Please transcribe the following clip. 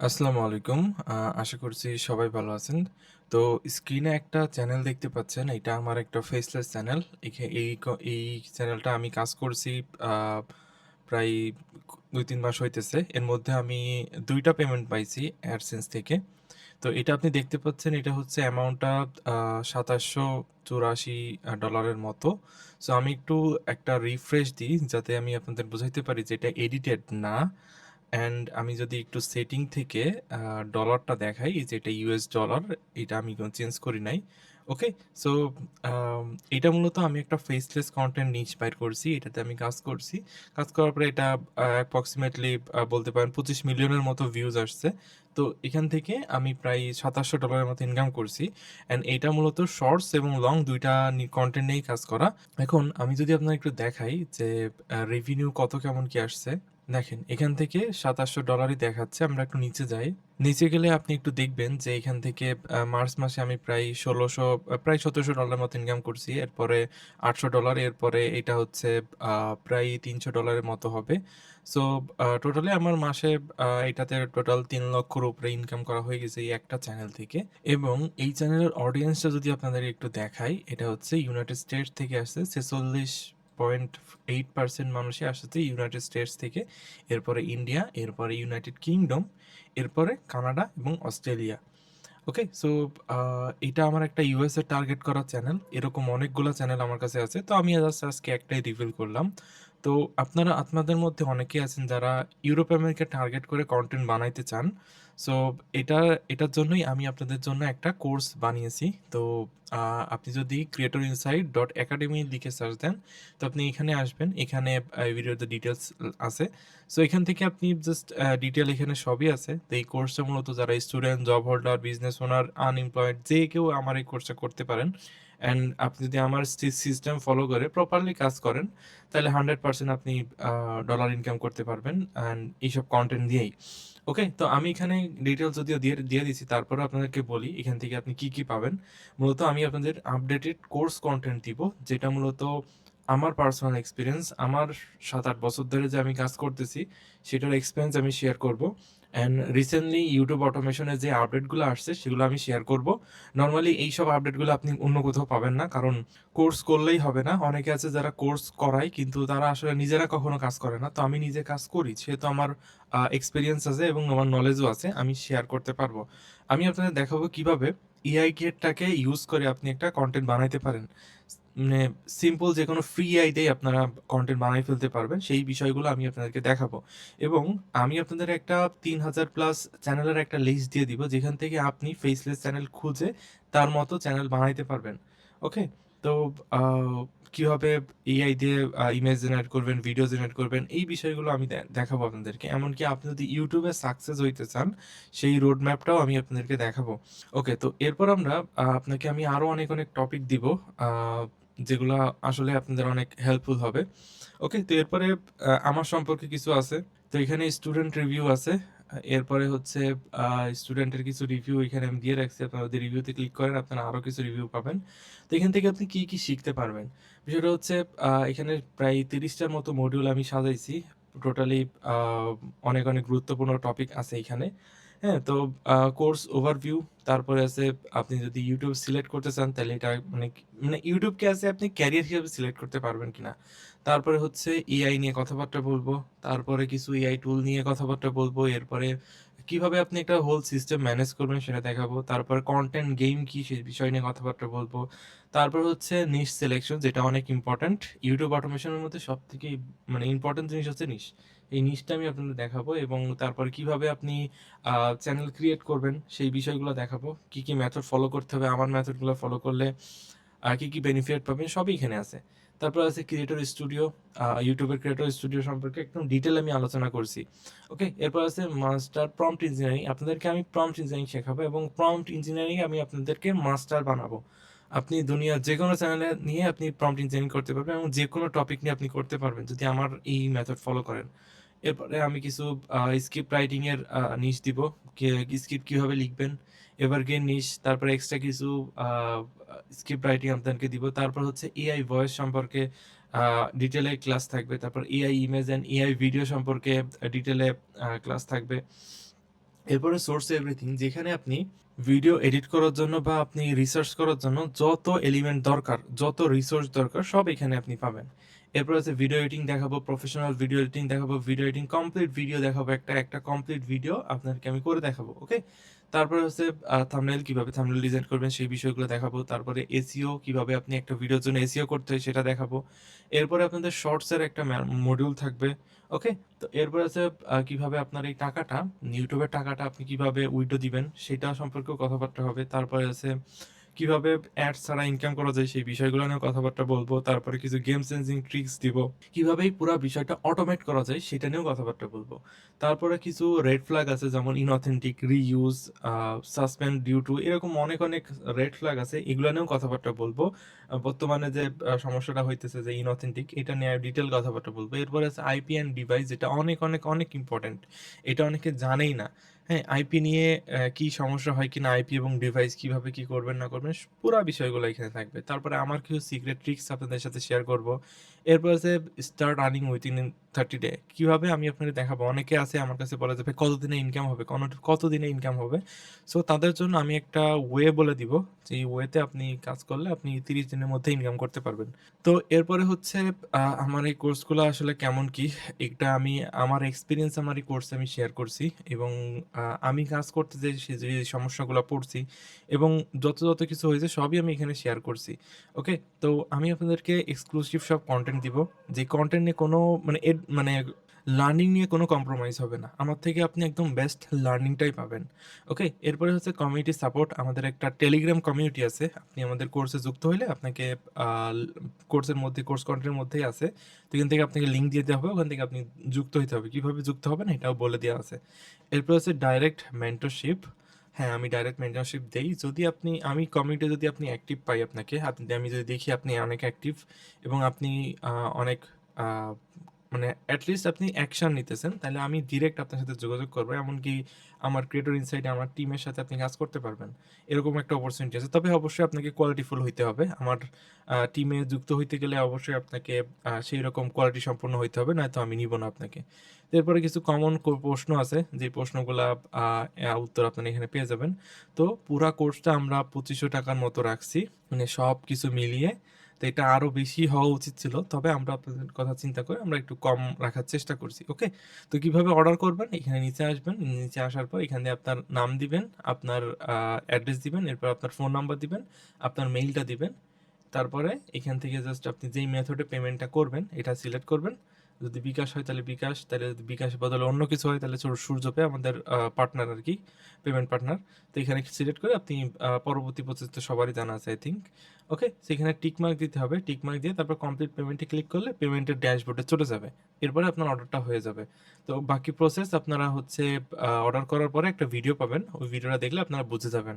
আসসালামু আলাইকুম। আশা করছি সবাই ভালো আছেন। তো স্ক্রিনে একটা চ্যানেল দেখতে পাচ্ছেন। এটা আমার একটা ফেসলেস চ্যানেল। এই চ্যানেলটা আমি কাজ করছি আ প্রায় ২-৩ মাস হইতেছে। এর মধ্যে আমি ২ টা পেমেন্ট পাইছি AdSense থেকে। তো এটা আপনি দেখতে পাচ্ছেন, এটা হচ্ছে অ্যামাউন্টটা আ $২৭৮৪ ডলারের মতো। সো আমি একটু একটা রিফ্রেশ দিই যাতে আমি আপনাদের বুঝাইতে পারি যে এটা এডিটেড না। অ্যান্ড আমি যদি একটু সেটিং থেকে আ ডলারটা দেখাই, এই যে এটা ইউএস ডলার, এটা আমি চেঞ্জ করি নাই। ওকে? সো আম এটা মূলত আমি একটা ফেসলেস কনটেন্ট নিচ বাইর করছি। এটাতে আমি কাজ করছি। কাজ করার পরে এটা অ্যাপ্রক্সিমেটলি বলতে পারেন ২৫ মিলিয়নের মতো ভিউজ আসছে। তো এখান থেকে আমি প্রায় $২৭০০ মতো ইনকাম করছি। অ্যান্ড এটা মূলত শর্টস এবং লং ২ টা কনটেন্ট নিয়েই কাজ করা। এখন আমি যদি আপনার একটু দেখাই যে রেভিনিউ কত কেমন কি আসছে। দেখেন, এখান থেকে $২৭০০ দেখাচ্ছে। আমরা একটু নিচে যাই। নিচে গেলে আপনি একটু দেখবেন যে এখান থেকে মার্চ মাসে আমি প্রায় ১৬০০ প্রায় $১৭০০ মতো ইনকাম করছি। এরপরে $৮০০, এরপরে এটা হচ্ছে প্রায় $৩০০ এর মতো হবে। সো টোটালি আমার মাসে এটাতে টোটাল ৳৩,০০,০০০ র উপরে ইনকাম করা হয়ে গেছে এই একটা চ্যানেল থেকে। এবং এই চ্যানেলের অডিয়েন্সটা যদি আপনাদের একটু দেখাই, এটা হচ্ছে ইউনাইটেড স্টেটস থেকে আসছে। ৪৬.৮% মানুষই আসছে ইউনাইটেড স্টেটস থেকে। এরপরে ইন্ডিয়া, এরপরে ইউনাইটেড কিংডম, এরপরে কানাডা এবং অস্ট্রেলিয়া। ওকে? সো আ এটা আমার একটা ইউএস এর টার্গেট করা চ্যানেল। এরকম অনেকগুলা চ্যানেল আমার কাছে আছে। তো আমি জাস্ট আজকে একটাই রিভিল করলাম। তো আপনাদের মধ্যে অনেকেই আছেন যারা ইউরোপ আমেরিকা টার্গেট করে কনটেন্ট বানাইতে চান। সো এটা এটার জন্যই আমি আপনাদের জন্য একটা কোর্স বানিয়েছি। তো আ আপনি যদি creatorinsight.academy লিখে সার্চ দেন, তো আপনি এখানে আসবেন। এখানে এই ভিডিওতে ডিটেইলস আছে। সো এখান থেকে আপনি জাস্ট ডিটেইল এখানে সবই আছে। তো এই কোর্সটা মূলত যারা student, job holder, business owner, unemployed যে কেউ আমার এই কোর্সটা করতে পারেন। অ্যান্ড আপনি যদি আমার সিস্টেম ফলো করে প্রপারলি কাজ করেন, তাহলে 100% আপনি আ ডলার ইনকাম করতে পারবেন অ্যান্ড এইসব কনটেন্ট দিয়েই। ওকে? তো আমি এখানে ডিটেইলস যদিও দিয়ে দিয়ে দিছি, তারপরেও আপনাদেরকে বলি এখান থেকে আপনি কি পাবেন। মূলত আমি আপনাদের আপডেটেড কোর্স কনটেন্ট দিব, যেটা মূলত আমার পার্সোনাল এক্সপেরিয়েন্স, আমার ৭-৮ বছর ধরে যে আমি কাজ করতেছি, সেটার এক্সপেরিয়েন্স আমি শেয়ার করব। অ্যান্ড রিসেন্টলি YouTube অটোমেশন এর যে আপডেটগুলো আসছে, সেগুলো আমি শেয়ার করব। নরমালি এইসব আপডেটগুলো আপনি অন্য কোথাও পাবেন না। কারণ কোর্স করলেই হবে না। অনেকে আছে যারা কোর্স করায় কিন্তু তারা আসলে নিজেরা কখনো কাজ করে না। তো আমি নিজে কাজ করি। সেহেতু আমার এক্সপেরিয়েন্স আছে এবং আমার নলেজও আছে। আমি শেয়ার করতে পারব। আমি আপনাদের দেখাবো কিভাবে এআই কিটটাকে ইউজ করে আপনি একটা কনটেন্ট বানাইতে পারেন। মানে সিম্পল যেকোনো ফ্রি এআই দিয়েই আপনারা কনটেন্ট বানায় ফেলতে পারবেন। সেই বিষয়গুলো আমি আপনাদেরকে দেখাবো। এবং আমি আপনাদের একটা ৩,০০০ প্লাস চ্যানেলের একটা লিস্ট দিয়ে দিব, যেখান থেকে আপনি ফেসলেস চ্যানেল খুঁজে তার মতো চ্যানেল বানাইতে পারবেন। ওকে? তো আ কিভাবে এআই দিয়ে ইমেজ জেনারেট করবেন, ভিডিও জেনারেট করবেন, এই বিষয়গুলো আমি দেখাবো আপনাদেরকে। এমনকি আপনি যদি YouTube এ সাকসেস হইতে চান, সেই রোড ম্যাপটাও আমি আপনাদেরকে দেখাবো। ওকে, তো এরপর আমরা আপনাকে আমি আরো অনেক টপিক দিব, আ যেগুলা আসলে আপনাদের অনেক হেল্পফুল হবে। ওকে, তো এরপরে আমার সম্পর্কে কিছু আছে। তো এখানে স্টুডেন্ট রিভিউ আছে। এরপরে হচ্ছে আ স্টুডেন্টের কিছু রিভিউ এখানে আমি দিয়ে রাখছি। আপনারা যদি রিভিউতে ক্লিক করেন, আপনারা আরো কিছু রিভিউ পাবেন। তো এখান থেকে আপনি কি শিখতে পারবেন? বিষয়টা হচ্ছে এখানে প্রায় ৩০ টার মতো মডিউল আমি সাজাইছি। টোটালি আ অনেক গুরুত্বপূর্ণ টপিক আছে এখানে। হ্যাঁ? তো কোর্স ওভারভিউ, তারপরে আছে আপনি যদি YouTube সিলেক্ট করতে চান, তাহলে এটা মানে YouTube কে আছে আপনি ক্যারিয়ার হিসেবে সিলেক্ট করতে পারবেন কিনা। তারপরে হচ্ছে এআই নিয়ে কথাবার্তা বলবো। তারপরে কিছু এআই টুল নিয়ে কথাবার্তা বলবো। এরপরে কিভাবে আপনি একটা হোল সিস্টেম ম্যানেজ করবেন সেটা দেখাবো। তারপর কনটেন্ট গেম কি সে বিষয় নিয়ে কথাবার্তা বলবো। তারপর হচ্ছে নিশ সিলেকশন, যেটা অনেক ইম্পোর্টেন্ট। YouTube অটোমেশনের মধ্যে সবথেকে মানে ইম্পোর্টেন্ট জিনিস হচ্ছে নিশ। এই নিশটা আমি আপনাদের দেখাবো এবং তারপরে কিভাবে আপনি চ্যানেল ক্রিয়েট করবেন সেই বিষয়গুলো দেখাবো। কি মেথড ফলো করতে হবে, আমার মেথডগুলো ফলো করলে কি বেনিফিট পাবেন, সবই এখানে আছে। তারপর আছে ক্রিয়েটর স্টুডিও, YouTube এর ক্রিয়েটর স্টুডিও সম্পর্কে একদম ডিটেইল আমি আলোচনা করছি। ওকে? এরপর আছে মাস্টার প্রম্পট ইঞ্জিনিয়ারিং। আপনাদেরকে আমি প্রম্পট ইঞ্জিনিয়ারিং শেখাবো এবং প্রম্পট ইঞ্জিনিয়ারিং আমি আপনাদেরকে মাস্টার বানাবো। আপনি দুনিয়ার যেকোনো চ্যানেলে নিয়ে আপনি প্রম্পট ইঞ্জিনিয়ারিং করতে পারবেন এবং যেকোনো টপিক নিয়ে আপনি করতে পারবেন যদি আমার এই মেথড ফলো করেন। এরপরে আমি কিছু স্ক্রিপ্ট রাইটিং এর নিশ দিব। স্ক্রিপ্ট কিভাবে লিখবেন, এভারগ্রিন নিশ। তারপরে এক্সট্রা কিছু আ স্ক্রিপ্ট রাইটিং আপনাদেরকে দিব। তারপর হচ্ছে এআই ভয়েস সম্পর্কে আ ডিটেইলে ক্লাস থাকবে। তারপর AI image and AI video সম্পর্কে ডিটেইলে ক্লাস থাকবে। এরপরে সোর্স এভরিথিং, যেখানে আপনি ভিডিও এডিট করার জন্য বা আপনি রিসার্চ করার জন্য যত এলিমেন্ট দরকার, যত রিসোর্স দরকার সব এখানে আপনি পাবেন। এরপর আছে ভিডিও এডিটিং দেখাবো, প্রফেশনাল ভিডিও এডিটিং দেখাবো, ভিডিও এডিটিং কমপ্লিট ভিডিও দেখাবো, একটা একটা কমপ্লিট ভিডিও আপনাদেরকে আমি করে দেখাবো। ওকে, তারপরে হচ্ছে থাম্বনেল, কিভাবে থাম্বনেল ডিজাইন করবেন সেই বিষয়গুলো দেখাবো। তারপরে এসইও, কিভাবে আপনি একটা ভিডিওর জন্য এসইও করতে হয় সেটা দেখাবো। এরপরে আপনাদের শর্টসের একটা মডিউল থাকবে। ওকে, তো এরপর আছে কিভাবে আপনার এই টাকাটা, ইউটিউবের টাকাটা আপনি কিভাবে উইথড্র দিবেন সেটা সম্পর্কেও কথাবার্তা হবে। তারপরে আছে কিভাবে অ্যাডস ছাড়া ইনকাম করা যায় সেই বিষয়গুলো নিয়ে কথাবার্তা বলবো। তারপরে কিছু গেম চেঞ্জিং ট্রিক্স দিব, কিভাবে এই পুরো বিষয়টা অটোমেট করা যায় সেটা নিয়েও কথাবার্তা বলবো। তারপরে কিছু রেড ফ্ল্যাগ আছে, যেমন ইনঅথেন্টিক, রিইউজ, সাসপেন্ড ডিউ টু, এরকম অনেক অনেক রেড ফ্ল্যাগ আছে, এগুলো নিয়েও কথাবার্তা বলবো। বর্তমানে যে সমস্যাটা হইতেছে যে ইনঅথেন্টিক, এটা নিয়ে ডিটেল কথাবার্তা বলবো। এরপরে আছে আইপি অ্যান্ড ডিভাইস, যেটা অনেক অনেক অনেক ইম্পর্টেন্ট, এটা অনেকে জানেই না। হ্যাঁ, আইপি নিয়ে কি সমস্যা হয় কিনা, আইপি এবং ডিভাইস কিভাবে কি করবেন না করবেন পুরো বিষয়গুলো এখানে থাকবে। তারপরে আমার কিছু সিক্রেট ট্রিক্স আপনাদের সাথে শেয়ার করব। এরপর আছে স্টার্ট আর্নিং উইথিন 30 ডে, কিভাবে আমি আপনাকে দেখাবো। অনেকে আছে আমার কাছে বলে যাবে কতদিনে ইনকাম হবে, কতদিনে ইনকাম হবে। সো তাদের জন্য আমি একটা ওয়ে বলে দিব, যে এই ওয়েতে আপনি কাজ করলে আপনি 30 দিনের মধ্যে ইনকাম করতে পারবেন। তো এরপরে হচ্ছে আমার এই কোর্সগুলো আসলে কেমন কি, এটা আমি আমার এক্সপিরিয়েন্স আমার এই কোর্সে আমি শেয়ার করছি, এবং আমি কাজ করতে যে যে সমস্যাগুলো পড়ছি এবং যত যত কিছু হয়েছে সবই আমি এখানে শেয়ার করছি। ওকে, তো আমি আপনাদেরকে এক্সক্লুসিভ সব কন্টেন্ট দিব, যে কন্টেন্ট নিয়ে কোনো মানে লার্নিং নিয়ে কোনো কম্প্রোমাইজ হবে না, আমার থেকে আপনি একদম বেস্ট লার্নিংটাই পাবেন। ওকে, এরপরে হচ্ছে কমিউনিটি সাপোর্ট, আমাদের একটা টেলিগ্রাম কমিউনিটি আছে, আপনি আমাদের কোর্সে যুক্ত হলে আপনাকে কোর্সের মধ্যে, কোর্স কন্টেন্টের মধ্যেই আছে, তো এখান থেকে আপনাকে লিঙ্ক দিয়ে দেওয়া হবে, ওখান থেকে আপনি যুক্ত হতে হবে। কিভাবে যুক্ত হবেন এটাও বলে দেওয়া আছে। এরপর হচ্ছে ডাইরেক্ট মেন্টরশিপ। হ্যাঁ, আমি ডাইরেক্ট মেন্টরশিপ দেই, যদি আপনি, আমি কমিউনিটি যদি আপনি অ্যাক্টিভ পাই আপনাকে, আমি যদি দেখি আপনি অনেক অ্যাক্টিভ এবং আপনি অনেক আহ, মানে অ্যাটলিস্ট আপনি অ্যাকশন নিতেছেন, তাহলে আমি ডিরেক্ট আপনার সাথে যোগাযোগ করবো। এমনকি আমার ক্রিয়েটর ইনসাইটে আমার টিমের সাথে আপনি কাজ করতে পারবেন, এরকম একটা অপরচুনিটি আছে। তবে অবশ্যই আপনাকে কোয়ালিটিফুল হইতে হবে, আমার টিমে যুক্ত হইতে গেলে অবশ্যই আপনাকে সেই রকম কোয়ালিটি সম্পন্ন হইতে হবে, নয়তো আমি নিব না আপনাকে। এরপরে কিছু কমন প্রশ্ন আছে, যে প্রশ্নগুলা উত্তর আপনারা এখানে পেয়ে যাবেন। তো পুরা কোর্সটা আমরা 2500 টাকার মতো রাখছি, মানে সব কিছু মিলিয়ে। তো এটা আরো বেশি হওয়া উচিত ছিল, তবে আমরা আপনাদের কথা চিন্তা করে আমরা একটু কম রাখার চেষ্টা করছি। ওকে, তো কিভাবে অর্ডার করবেন, এখানে নিচে আসবেন, নিচে আসার পর এখানে আপনার নাম দিবেন, আপনার অ্যাড্রেস দিবেন, এরপর আপনার ফোন নাম্বার দিবেন, আপনার মেইলটা দিবেন। তারপরে এখান থেকে জাস্ট আপনি যেই মেথডে পেমেন্টটা করবেন এটা সিলেক্ট করবেন। যদি বিকাশ হয় তাহলে বিকাশ, তাহলে যদি বিকাশের বদলে অন্য কিছু হয় তাহলে সূর্যপে, আমাদের পার্টনার আর কি, পেমেন্ট পার্টনার। তো এখানে সিলেক্ট করে আপনি পরবর্তী প্রসেস তো সবারই জানা আছে আই থিঙ্ক। ওকে, সেখানে টিক মার্ক দিতে হবে, টিক মার্ক দিয়ে তারপর কমপ্লিট পেমেন্টে ক্লিক করলে পেমেন্টের ড্যাশবোর্ডে চলে যাবে। এরপরে আপনার অর্ডারটা হয়ে যাবে। তো বাকি প্রসেস আপনারা হচ্ছে অর্ডার করার পরে একটা ভিডিও পাবেন, ওই ভিডিওটা দেখলে আপনারা বুঝে যাবেন।